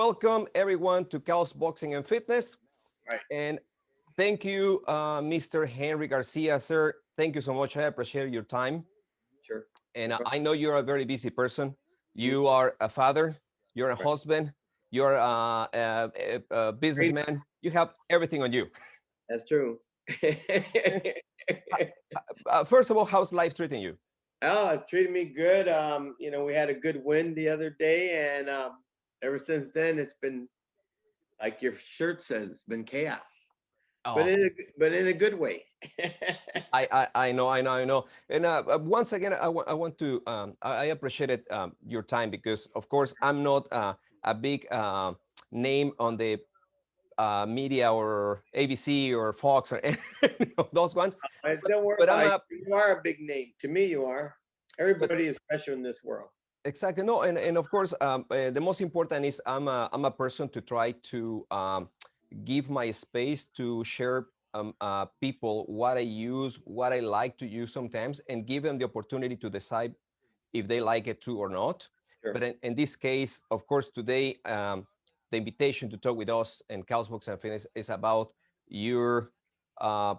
welcome everyone to KAOS Boxing and Fitness. Right. And thank you, Mr. Henry Garcia, sir. Thank you so much. I appreciate your time. Sure. And No problem. I know you're a very busy person. Mhm. You are a father, you're a Right. husband, you're a Great. businessman. You have everything on you. That's true. First of all, how's life treating you? Oh, it's treated me good. We had a good win the other day, and ever since then, it's been like your shirt says, it's been chaos, but Oh, in a good way. I know. And once again, I want to, I appreciated your time because, of course, I'm not a big name on the media or ABC or Fox or any of those ones. But, Don't worry but I'm about it. a, You are a big name to me. You are. but Everybody is special in this world. exactly no, and of course, the most important is I'm a person to try to give my space to share people what I use, what I like to use sometimes, and give them the opportunity to decide if they like it too or not. Sure. But in this case, of course, today the invitation to talk with us and KAOS Books and Fitness is about your uh,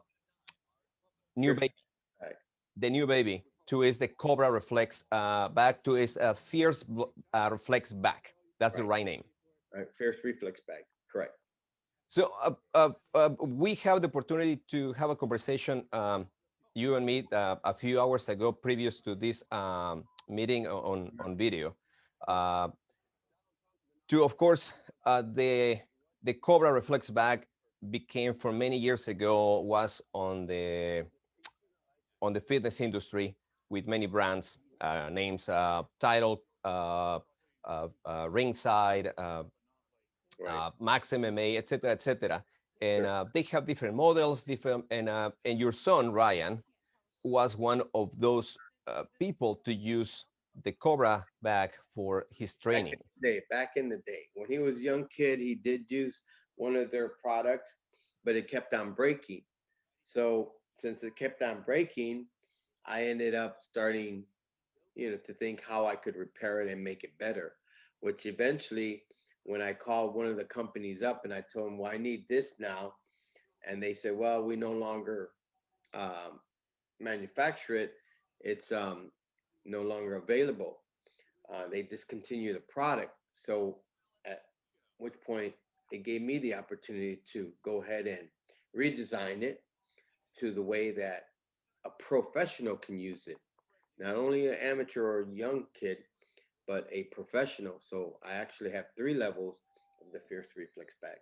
new Here's baby, right. the new baby. Two is the Cobra Reflex bag. Two is a Fierce Reflex bag. That's the Right. right name. Right. Fierce reflex bag. Correct. So we have the opportunity to have a conversation, you and me, a few hours ago, previous to this meeting on video. Uh, to, of course, the Cobra Reflex bag became for many years ago was on the fitness industry with many brands, names, Title, Ringside, Right. Max MMA, etc., etc. And Sure. they have different models, different, and your son Ryan was one of those people to use the Cobra bag for his training. Back in the day, when he was a young kid, he did use one of their products, but it kept on breaking. So since it kept on breaking, I ended up starting, to think how I could repair it and make it better. Which eventually, when I called one of the companies up and I told them, "Well, I need this now," and they said, "Well, we no longer um, manufacture it. It's no longer available." They discontinued the product. So at which point it gave me the opportunity to go ahead and redesign it to the way that a professional can use it. Not only an amateur or young kid, but a professional. So I actually have three levels of the Fierce Reflex bag.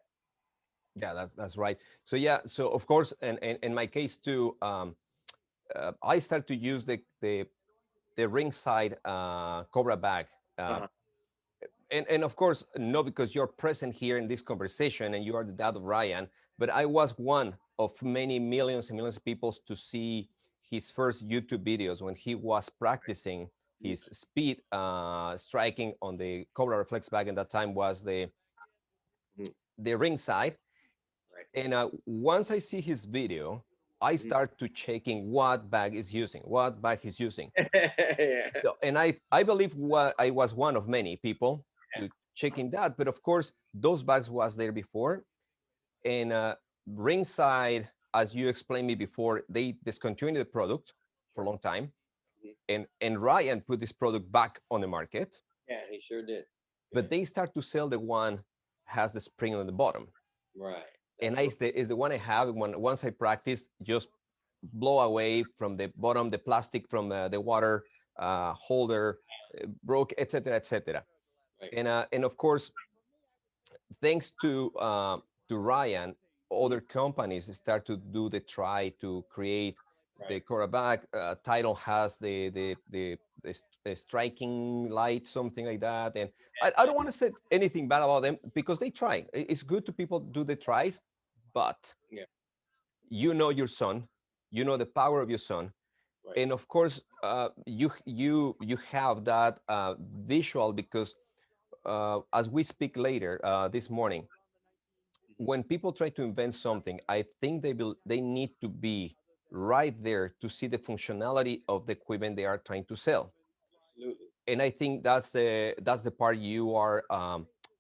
Yeah, that's right. So yeah, so of course, and in my case too, I started to use the ringside Cobra bag. Uh, Uh-huh. and of course, no, because you're present here in this conversation and you are the dad of Ryan, but I was one of many millions and millions of people to see his first YouTube videos when he was practicing Mhm. his speed striking on the Cobra Reflex bag. And that time was Mhm. the ringside. Right. And once I see his video, I Mhm. start to checking what bag he's using. Yeah. So, and I believe what I was one of many people to checking that. But of course, those bags was there before. And ringside, as you explained me before, they discontinued the product for a Sure. long time. Mhm. And Ryan put this product back on the market, Yeah, he sure did. Yeah. but they start to sell the one has the spring on the bottom. Right. And That's correct. is the one I have when once I practice, just blow away from the bottom, the plastic from the water holder broke, etc., etc. Right. And of course, thanks to Ryan, Mhm. other companies start to do the try to create the Right. quarterback. Title has the striking light, something like that. And I don't want to say anything bad about them because they try. It's good to people do the tries, but Yeah. you know your son, you know the power of your son, Right. and of course you have that visual because as we speak later this morning, Mhm. when people try to invent something, I think they need to be right there to see the functionality of the equipment they are trying to sell. Absolutely. And I think that's the part you are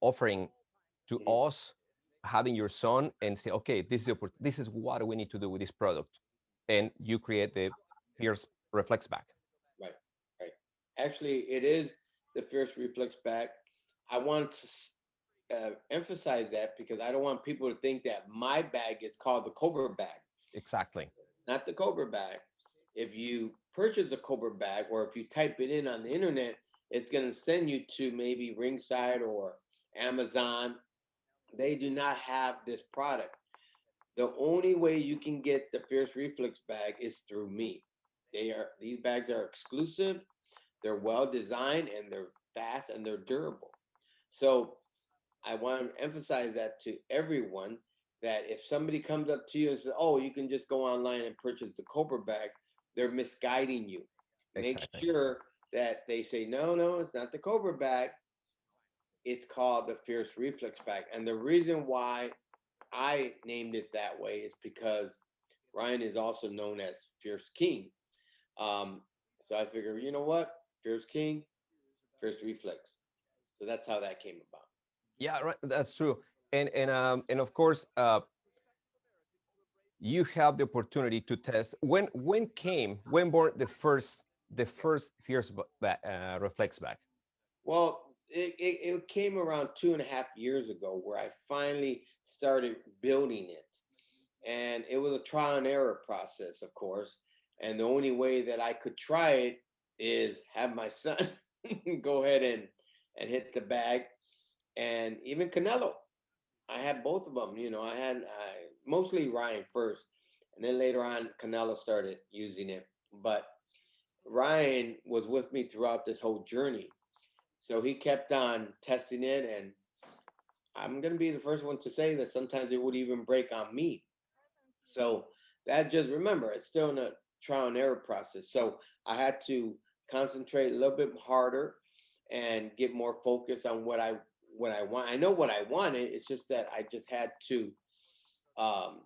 offering. to Mhm. us having your son and say, okay, this is what we need to do with this product, and you create the Fierce Reflex Bag. Right, right. Actually, it is the Fierce Reflex Bag. I want to emphasize that because I don't want people to think that my bag is called the Cobra bag, Exactly. not the Cobra bag. If you purchase the Cobra bag or if you type it in on the internet, it's going to send you to maybe Ringside or Amazon. They do not have this product. The only way you can get the Fierce Reflex bag is through me. These bags are exclusive, they're well designed, and they're fast and they're durable. So I want to emphasize that to everyone that if somebody comes up to you and says, "Oh, you can just go online and purchase the Cobra bag," they're misguiding you. Make Exactly. sure that they say, "No, no, it's not the Cobra bag. It's called the Fierce Reflex bag." And the reason why I named it that way is because Ryan is also known as Fierce King. Um, so I figure, you know what? Fierce King, Fierce Reflex. So that's how that came about. Yeah, right. That's true. And of course, you have the opportunity to test. When born the first Fierce Reflex Bag? Well, it came around 2.5 years ago where I finally started building it. And it was a trial and error process, of course. And the only way that I could try it is have my son go ahead and hit the bag. And even Canelo, I had both of them. Mostly Ryan first, and then later on Canelo started using it. But Ryan was with me throughout this whole journey, so he kept on testing it, and I'm gonna be the first one to say that sometimes it would even break on me. So that just remember, it's still in a trial and error process. So I had to concentrate a little bit harder and get more focused on what I want. I know what I wanted. It's just that I just had to um,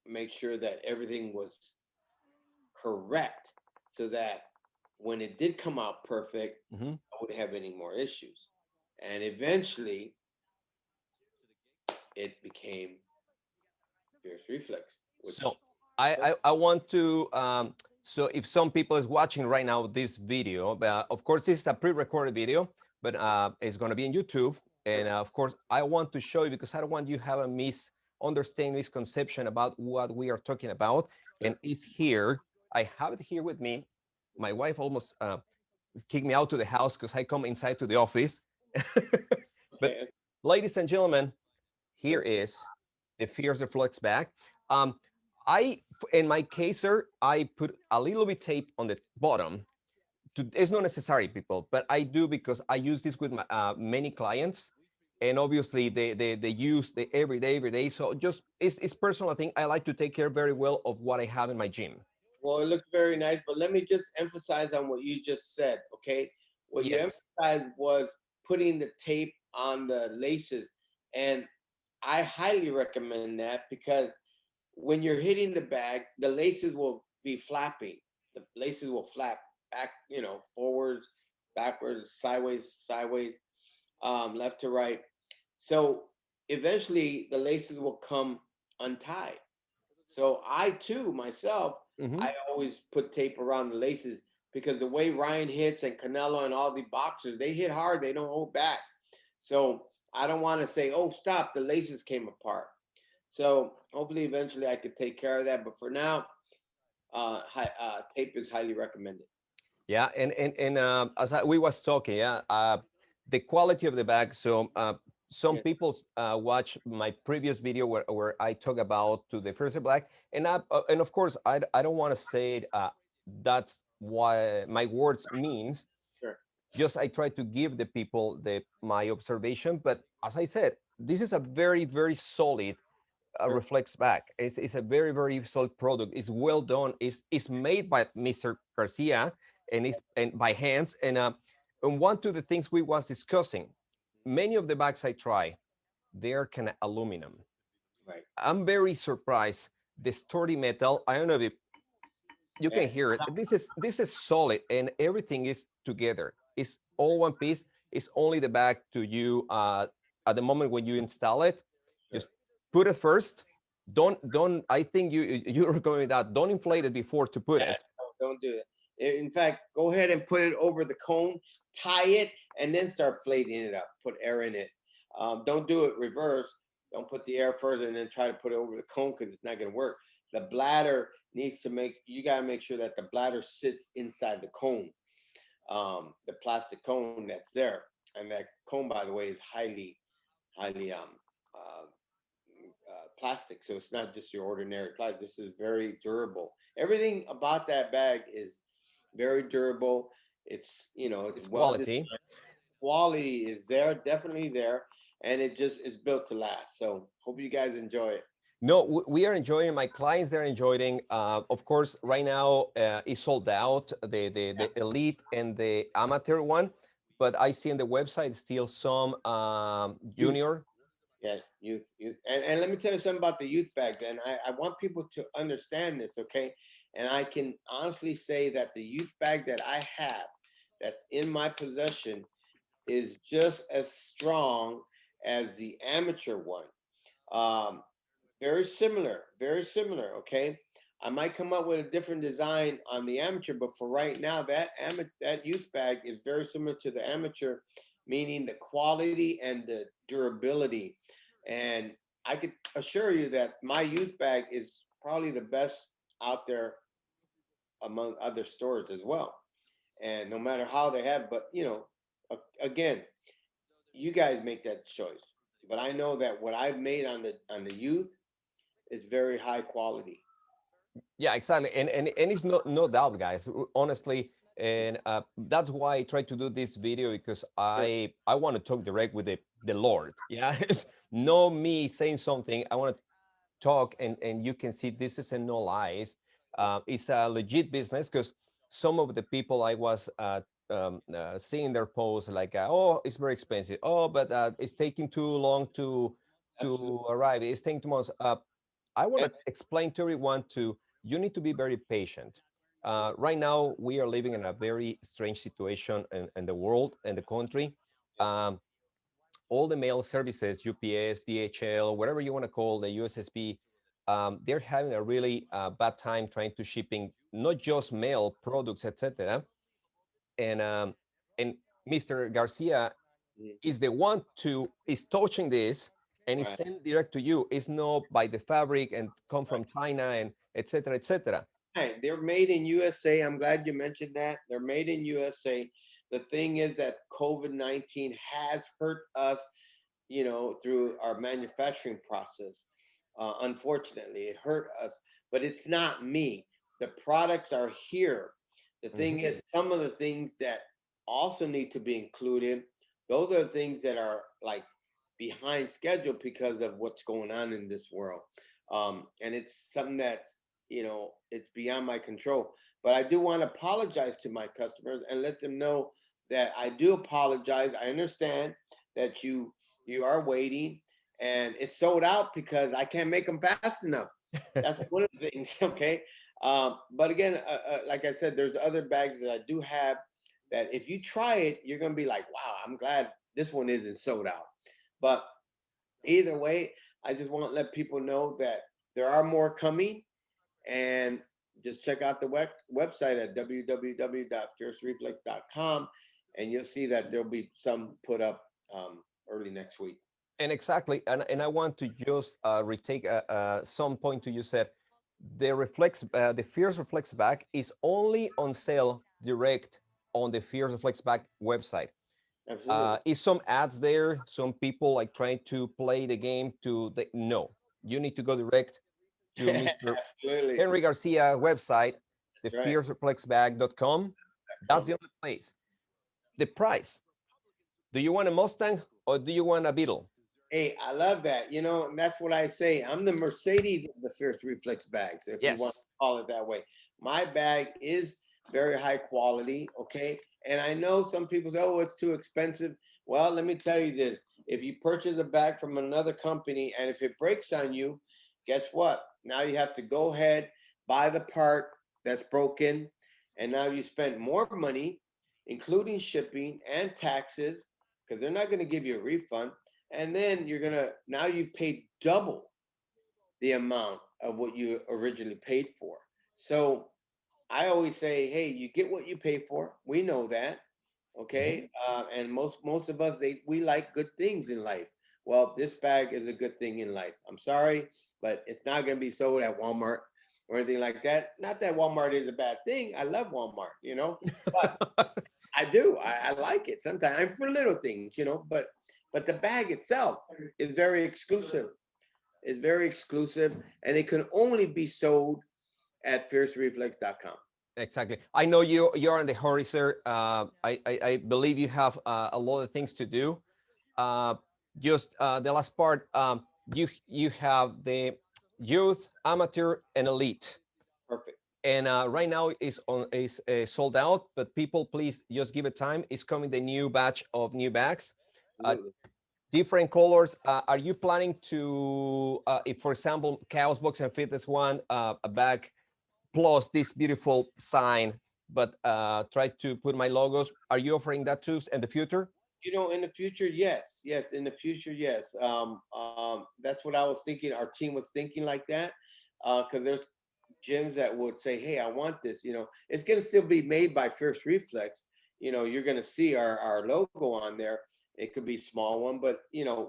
make sure that everything was correct, so that when it did come out perfect, Mhm. I wouldn't have any more issues. And eventually, it became Fierce Reflex, which So I want to so if some people is watching right now this video, of course this is a pre-recorded video, but it's going to be in YouTube. And of course I want to show you because I don't want you to have a misunderstanding, misconception about what we are talking about. And sure. it's here. I have it here with me. My wife almost kicked me out to the house because I come inside to the office. But Okay. ladies and gentlemen, here Sure. is the Fierce Reflex Bag. Um, I, in my case, sir, I put a little bit tape on the bottom. It's not necessary, people, but I do because I use this with many clients, and obviously they use the every day. So just it's personal thing. I like to take care very well of what I have in my gym. Well, it looks very nice, but let me just emphasize on what you just said, okay? What you Yes. emphasized was putting the tape on the laces. And I highly recommend that because when you're hitting the bag, the laces will be flapping. The laces will flap back, forwards, backwards, sideways, left to right. So eventually the laces will come untied. So I too, myself, Hmm. I always put tape around the laces because the way Ryan hits and Canelo and all the boxers, they hit hard, they don't hold back. So I don't want to say, "Oh, stop, the laces came apart." So hopefully, eventually, I could take care of that. But for now, tape is highly recommended. Yeah, and as we was talking, yeah, the quality of the bag. So some Yeah, people watch my previous video where I talk about to the first black, and of course I don't want to say it, that's what my words means. sure. Just I try to give the people my observation, but as I said, this is a very solid Sure. reflects back. It's a very solid product. It's well done. It's made by Mr. Garcia and it's and by hands. And one of the things we was discussing, many of the bags I try, they are kind of aluminum. Right. I'm very surprised. The sturdy metal. I don't know if you can Eh, hear it. This is solid and everything is together. It's all one piece. It's only the bag to you. at the moment when you install it, Sure. just put it first. Don't. I think you're recommending that. Don't inflate it before to put Yeah, it. don't do it. In fact, go ahead and put it over the cone, tie it, and then start flating it up. Put air in it. Don't do it reverse. Don't put the air first and then try to put it over the cone because it's not going to work. The bladder needs to make. You got to make sure that the bladder sits inside the cone, the plastic cone that's there, and that cone, by the way, is highly plastic. So it's not just your ordinary plastic. This is very durable. Everything about that bag is very durable. It's it's It's well designed. quality. Quality is there, definitely there, and it just is built to last. So hope you guys enjoy it. No, we are enjoying. My clients they're enjoying. Of course, right now it's sold out. The elite and the amateur one, but I see on the website still some Youth, junior. yeah, youth. And let me tell you something about the youth bag. Then I want people to understand this, okay? And I can honestly say that the youth bag that I have, that's in my possession, is just as strong as the amateur one. Um, very similar. Okay, I might come up with a different design on the amateur, but for right now, that youth bag is very similar to the amateur, meaning the quality and the durability. And I could assure you that my youth bag is probably the best out there among other stores as well. And no matter how they have, but again, you guys make that choice. But I know that what I've made on the youth is very high quality. Yeah, exactly. And it's no doubt, guys. Honestly, and that's why I try to do this video because Sure. I want to talk direct with the Lord. Yeah, it's no me saying something. I want to talk and you can see this is a no lies. It's a legit business because some of the people I was seeing their posts like, oh, it's very expensive. Oh, but it's taking too long to Absolutely. arrive. It's taking 2 months. I want And to explain to everyone to you need to be very patient. Right now, we are living in a very strange situation in the world and the country. Um, all the mail services, UPS, DHL, whatever you want to call the USSB, they're having a really bad time trying to shipping not just mail products, etc. And Mr. Garcia Mhm. is the one to is touching this and is Right, sent direct to you. It's not by the fabric and come from China and etc. etc. right. They're made in USA. I'm glad you mentioned that. They're made in USA. The thing is that COVID-19 has hurt us, through our manufacturing process. Unfortunately, it hurt us, but it's not me. The products are here. The thing Mhm. is, some of the things that also need to be included, those are the things that are like behind schedule because of what's going on in this world. And it's something that's, it's beyond my control. But I do want to apologize to my customers and let them know that I do apologize. I understand that you are waiting and it's sold out because I can't make them fast enough. That's one of the things. Okay. But again, like I said, there's other bags that I do have that if you try it, you're going to be like, wow, I'm glad this one isn't sold out. But either way, I just want to let people know that there are more coming, and just check out the website at www.fiercereflex.com, and you'll see that there'll be some put up early next week. And exactly, and I want to just retake some point to you said. The Fierce Reflex bag is only on sale direct on the Fierce Reflex bag website. Absolutely. Is some ads there? Some people like trying to play the game to the no. You need to go direct to Mr. Absolutely. Henry Garcia website, the That's right. fiercereflexbag.com. That's Come. the only place. The price. Do you want a Mustang or do you want a Beetle? Hey, I love that. And that's what I say. I'm the Mercedes of the Fierce Reflex bags, if you want to Yes. call it that way. My bag is very high quality, okay? And I know some people say, oh, it's too expensive. Well, let me tell you this. If you purchase a bag from another company and if it breaks on you, guess what? Now you have to go ahead, buy the part that's broken, and now you spend more money, including shipping and taxes, because they're not going to give you a refund. and then now you've paid double the amount of what you originally paid for. So I always say, hey, you get what you pay for. We know that, Mhm. okay? And most of us, we like good things in life. Well, this bag is a good thing in life. I'm sorry, but it's not going to be sold at Walmart or anything like that. Not that Walmart is a bad thing. I love Walmart, but I do. I like it sometimes. I'm for little things, but the bag itself is very exclusive. It's very exclusive, and it can only be sold at fiercereflex.com. Exactly. I know you're on the horizon. I believe you have a lot of things to do. Uh, just the last part. You have the youth, amateur, and elite. Perfect. And right now is sold out. But people, please just give it time. It's coming the new batch of new bags. Uh, Absolutely. Different colors. Are you planning to, if for example, Chaos Box and Fitness one, a bag plus this beautiful sign, but try to put my logos. Are you offering that too in the future? In the future, yes, yes. In the future, yes. That's what I was thinking. Our team was thinking like that, because there's gyms that would say, "Hey, I want this." It's gonna still be made by Fierce Reflex. You're gonna see our logo on there. It could be a small one, but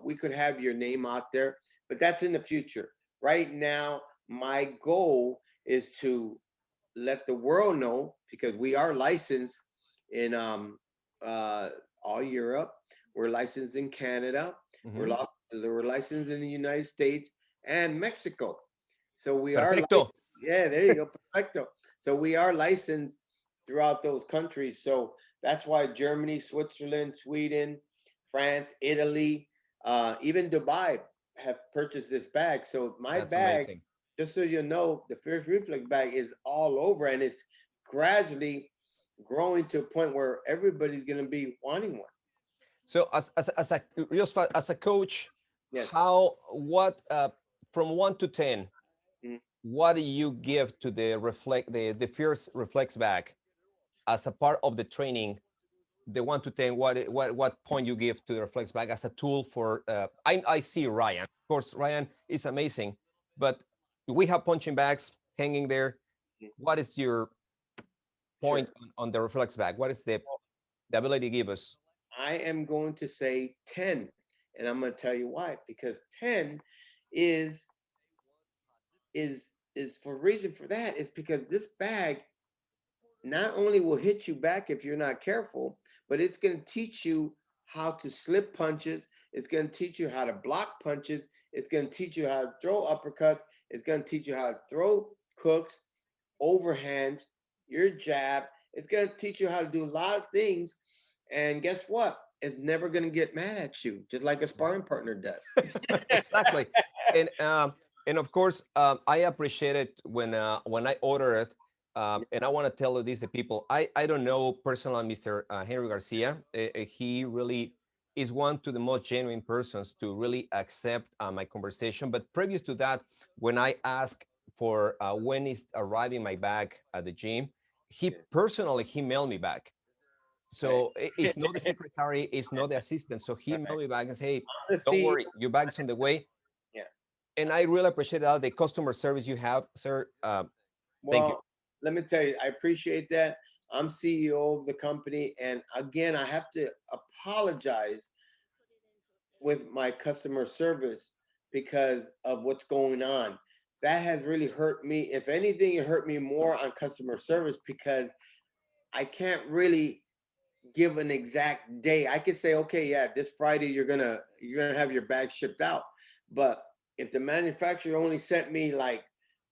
we could have your name out there. But that's in the future. Right now, my goal is to let the world know, because we are licensed in uh all Europe. We're licensed in Canada. Mhm. We're licensed in the United States and Mexico. So we are Perfecto. yeah, there you go, perfecto. So we are licensed throughout those countries. So that's why Germany, Switzerland, Sweden, France, Italy, even Dubai have purchased this bag. So my That's bag, amazing. just so you know, the Fierce Reflex bag is all over, and it's gradually growing to a point where everybody's going to be wanting one. So as a coach, Yes. what from 1 to 10, Mhm. what do you give to the Fierce Reflex bag as a part of the training? The 1 to 10, what point you give to the Reflex bag as a tool for? I see Ryan. Of course, Ryan is amazing, but we have punching bags hanging there. Mhm. What is your point Sure. on the Reflex bag? What is the ability to give us? I am going to say 10, and I'm going to tell you why. Because 10 is is for reason for that is because this bag not only will hit you back if you're not careful, but it's going to teach you how to slip punches. It's going to teach you how to block punches. It's going to teach you how to throw uppercuts. It's going to teach you how to throw hooks, overhands, your jab. It's going to teach you how to do a lot of things. And guess what? It's never going to get mad at you, just like a sparring partner does. Exactly. And and of course, I appreciate it when I order it. And I want to tell these the people. I don't know personally Mr. Henry Garcia. He really is one to the most genuine persons to really accept my conversation. But previous to that, when I ask for when is arriving my bag at the gym, he personally he mailed me back. Right. So it's not the secretary, it's not the assistant. So he mailed me back and say, "Hey, The don't CEO. worry, your bag's on the way." Yeah. And I really appreciate all the customer service you have, sir. Thank you. Well, let me tell you, I appreciate that. I'm CEO of the company, and again, I have to apologize with my customer service because of what's going on. That has really hurt me. If anything, it hurt me more on customer service because I can't really give an exact day. I could say, okay, yeah, this Friday you're gonna have your bag shipped out. But if the manufacturer only sent me like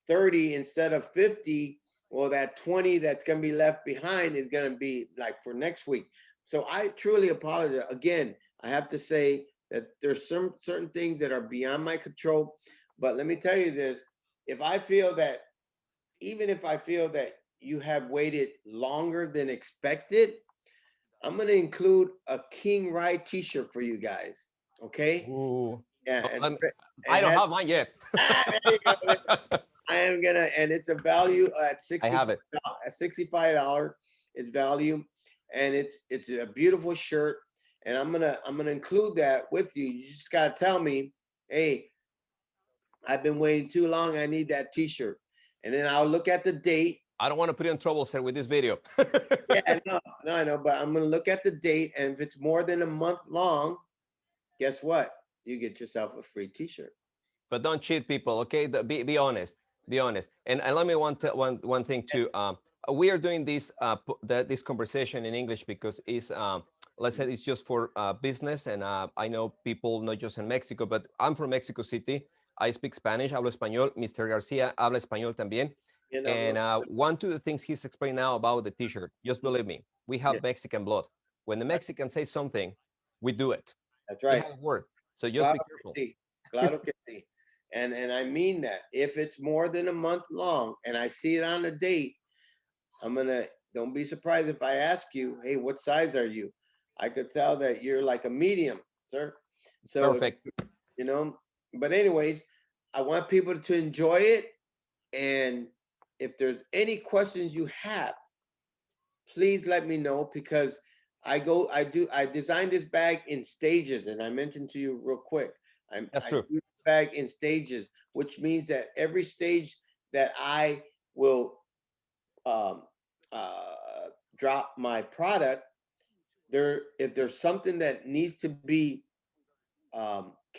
30 instead of 50, well, that 20 that's gonna be left behind is gonna be like for next week. So I truly apologize. Again, I have to say that there's some certain things that are beyond my control. But let me tell you this: if I feel that, even if I feel that you have waited longer than expected, I'm gonna include a King Ride T-shirt for you guys. Okay? Ooh. Yeah, Oh, and I it don't has. have mine yet. There you go. I am gonna, and it's a value at I have it. $65. It's value, and it's a beautiful shirt, and I'm gonna include that with you. You just gotta tell me, hey, I've been waiting too long. I need that T-shirt, and then I'll look at the date. I don't want to put you in trouble, sir, with this video. Yeah, no, I know, but I'm gonna look at the date, and if it's more than a month long, guess what? You get yourself a free T-shirt. But don't cheat people, okay? Be honest. Be honest. And let me one thing too. We are doing this conversation in English because it's let's say it's just for business, and I know people not just in Mexico, but I'm from Mexico City. I speak Spanish, hablo español. Mr. Garcia habla español también. You And know, one of the things he's explaining now about the T-shirt, just believe me, we yeah, have Mexican blood. When the Mexican says something, we do it. that's We right. have a word. So just Claro be que careful. sí. Claro que sí. And I mean that. If it's more than a month long and I see it on the date, I'm gonna don't be surprised if I ask you, hey, what size are you? I could tell that you're like a medium, sir. So if, Perfect. you know, but anyways, I want people to enjoy it. And if there's any questions you have, please let me know because I designed this bag in stages, and I mentioned to you real quick. That's I true. do this bag in stages, which means that every stage that I will um, uh, drop my product, if there's something that needs to be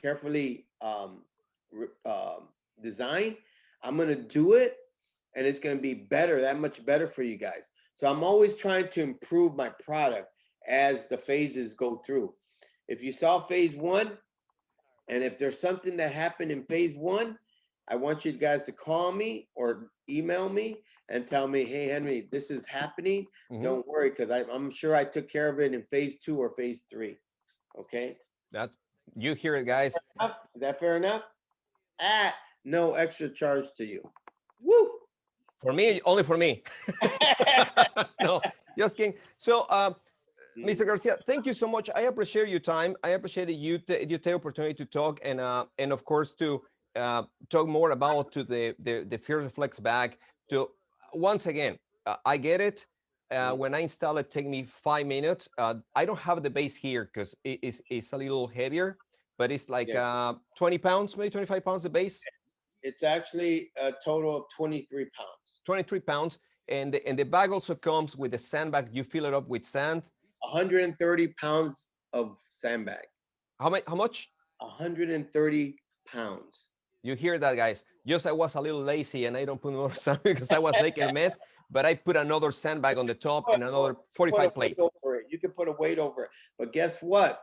carefully designed, I'm gonna do it, and it's gonna be better, that much better for you guys. So I'm always trying to improve my product as the phases go through. If you saw phase one, and if there's something that happened in phase one, I want you guys to call me or email me and tell me, hey, Henry, this is happening. Mhm. Don't worry, because I'm sure I took care of it in phase two or phase three. Okay. That's you hear it, guys. Is that fair enough? At no extra charge to you. Woo! For me, only for me. No, just kidding. So, Mr. Garcia, thank you so much. I appreciate your time. I appreciate you take opportunity to talk and of course to talk more about to the Fierce Reflex bag. To once again, I get it. When I install it, take me 5 minutes. I don't have the base here because it's a little heavier, but it's like Yeah. 20 pounds, maybe 25 pounds the base. It's actually a total of 23 pounds. 23 pounds. And the bag also comes with a sandbag. You fill it up with sand. 130 pounds of sandbag. How much? 130 pounds. You hear that, guys? Just I was a little lazy and I don't put more sand because I was making a mess, but I put another sandbag on the top and another Put a 45 weight plates. over it. You can put a weight over it. But guess what?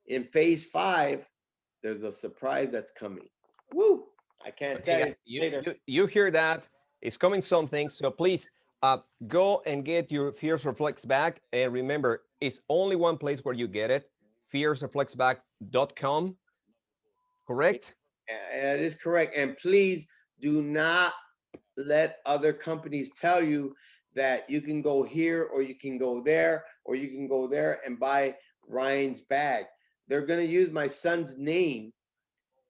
In phase five, there's a surprise that's coming. Woo! I can't Okay, tell guys, you later. you hear that? It's coming something. So please go and get your Fierce Reflex bag. And remember, it's only one place where you get it, fiercereflexbag.com, correct? That is correct. And please do not let other companies tell you that you can go here or you can go there or you can go there and buy Ryan's bag. They're going to use my son's name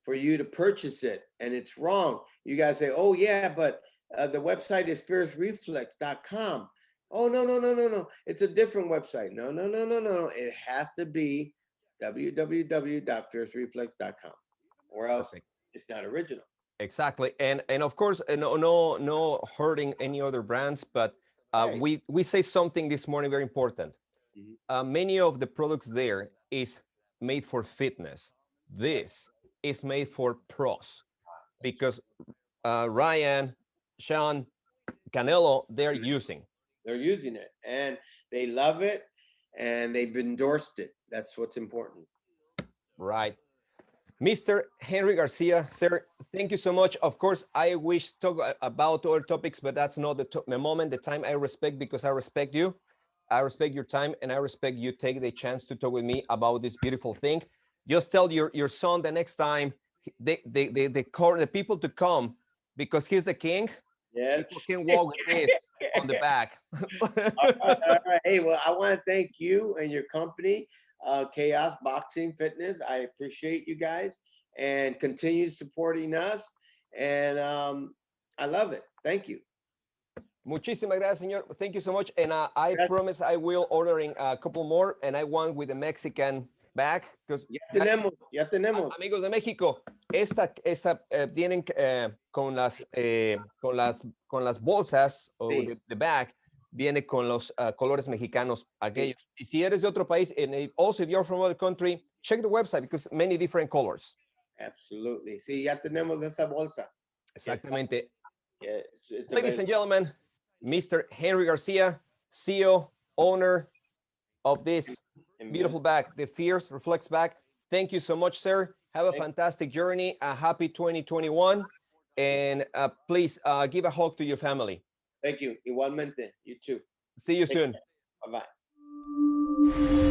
for you to purchase it, and it's wrong. You guys say, oh, yeah, but the website is fiercereflex.com. Oh, no, no, no, no, no. It's a different website. No, no, no, no, no. It has to be www.fiercereflex.com, or else Perfect. it's not original. Exactly, and of course, no hurting any other brands, but Right. we say something this morning very important. Mhm. Many of the products there is made for fitness. This is made for pros because Ryan, Sean, Canelo, they're using. They're using it and they love it and they've endorsed it. That's what's important. Right. Mr. Henry Garcia, sir, thank you so much. Of course, I wish to talk about other topics, but that's not the moment, the time I respect because I respect you. I respect your time and I respect you take the chance to talk with me about this beautiful thing. Just tell your son the next time the people to come because he's the king. People Yes. can walk with this on the back. All right. Hey, well, I want to thank you and your company, KAOS Boxing Fitness. I appreciate you guys and continue supporting us. And I love it. Thank you. Muchísimas gracias, señor. Thank you so much. And I promise I will ordering a couple more, and I want with the Mexican bag, because ya tenemos. Amigos de México, esta vienen con las bolsas o Sí. the bag, viene con los colores mexicanos aquellos. Sí. Y si eres de otro país, and also if you're from other country, check the website because many different colors. Absolutely. Sí, ya tenemos esa bolsa. Exactamente. Yeah, Ladies and gentlemen, Mr. Henry Garcia, CEO, owner of this beautiful bag, the Fierce Reflex Bag. Thank you so much, sir. Have a fantastic journey. A happy 2021. And please give a hug to your family. Thank you. Igualmente. You too. See you soon. Bye-bye.